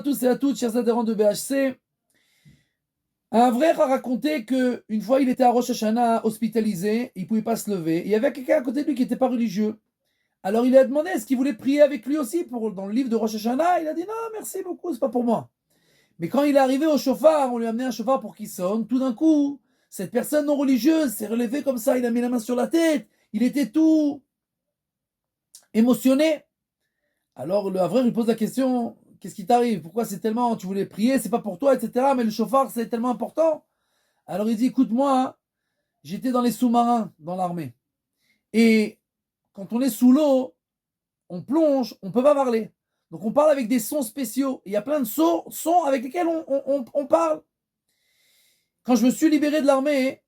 À tous et à toutes, chers adhérents de BHC. Un vrai a raconté qu'une fois il était à Rosh Hashanah hospitalisé, il ne pouvait pas se lever. Et il y avait quelqu'un à côté de lui qui n'était pas religieux. Alors il lui a demandé est-ce qu'il voulait prier avec lui aussi dans le livre de Rosh Hashanah. Il a dit non, merci beaucoup, c'est pas pour moi. Mais quand il est arrivé au chauffard, on lui a amené un chauffard pour qu'il sonne. Tout d'un coup, cette personne non religieuse s'est relevée comme ça, il a mis la main sur la tête, il était tout émotionné. Alors le Havreur, il pose la question, qu'est-ce qui t'arrive? Pourquoi c'est tellement, tu voulais prier, c'est pas pour toi, etc. Mais le chauffard, c'est tellement important. Alors il dit, écoute-moi, hein, j'étais dans les sous-marins, dans l'armée. Et quand on est sous l'eau, on plonge, on peut pas parler. Donc on parle avec des sons spéciaux. Il y a plein de sons avec lesquels on parle. Quand je me suis libéré de l'armée,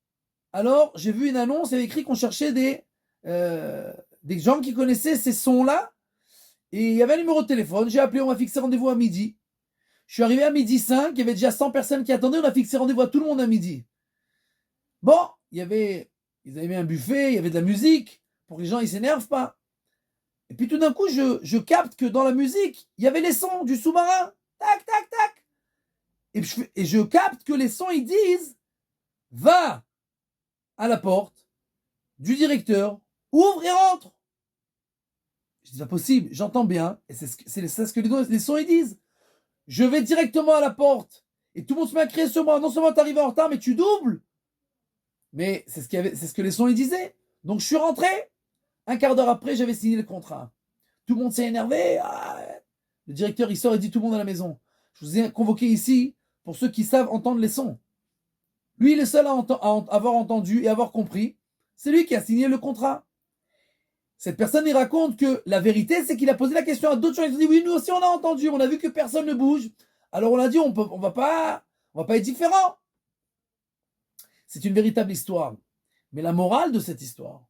alors j'ai vu une annonce, il y avait écrit qu'on cherchait des gens qui connaissaient ces sons-là. Et il y avait un numéro de téléphone, j'ai appelé, on m'a fixé rendez-vous à midi. Je suis arrivé à midi 5, il y avait déjà 100 personnes qui attendaient, on a fixé rendez-vous à tout le monde à midi. Bon, ils avaient mis un buffet, il y avait de la musique, pour que les gens ne s'énervent pas. Et puis tout d'un coup, je capte que dans la musique, il y avait les sons du sous-marin. Tac, tac, tac. Et je capte que les sons, ils disent, va à la porte du directeur, ouvre et rentre. Je dis, c'est pas possible, j'entends bien, et c'est ce que les sons, ils disent. Je vais directement à la porte, et tout le monde se met à crier sur moi. Non seulement t'arrives en retard, mais tu doubles. Mais c'est ce que les sons, ils disaient. Donc je suis rentré, un quart d'heure après, j'avais signé le contrat. Tout le monde s'est énervé. Le directeur, il sort et dit tout le monde à la maison. Je vous ai convoqué ici pour ceux qui savent entendre les sons. Lui, il est seul à avoir entendu et avoir compris. C'est lui qui a signé le contrat. Cette personne, il raconte que la vérité, c'est qu'il a posé la question à d'autres gens. Ils ont dit, oui, nous aussi, on a entendu. On a vu que personne ne bouge. Alors on a dit, on va pas être différent. C'est une véritable histoire. Mais la morale de cette histoire,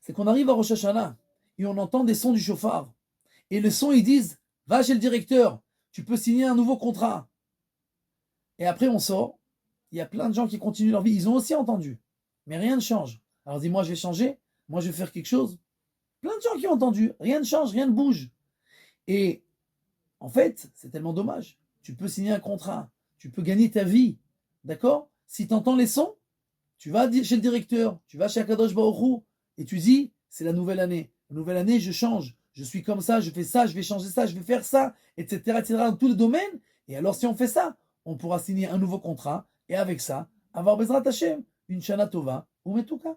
c'est qu'on arrive à Rosh Hashanah et on entend des sons du chauffard. Et le son, ils disent, va chez le directeur, tu peux signer un nouveau contrat. Et après, on sort. Il y a plein de gens qui continuent leur vie. Ils ont aussi entendu. Mais rien ne change. Alors dis, moi, je vais changer. Moi, je vais faire quelque chose. Plein de gens qui ont entendu. Rien ne change, rien ne bouge. Et en fait, c'est tellement dommage. Tu peux signer un contrat. Tu peux gagner ta vie. D'accord? Si tu entends les sons, tu vas chez le directeur, tu vas chez Akadosh Baruch Hu, et tu dis, c'est la nouvelle année. La nouvelle année, je change. Je suis comme ça, je fais ça, je vais changer ça, je vais faire ça, etc., etc., dans tous les domaines. Et alors, si on fait ça, on pourra signer un nouveau contrat, et avec ça, avoir Bezrat Hashem, une Shana Tova, ou Metuka.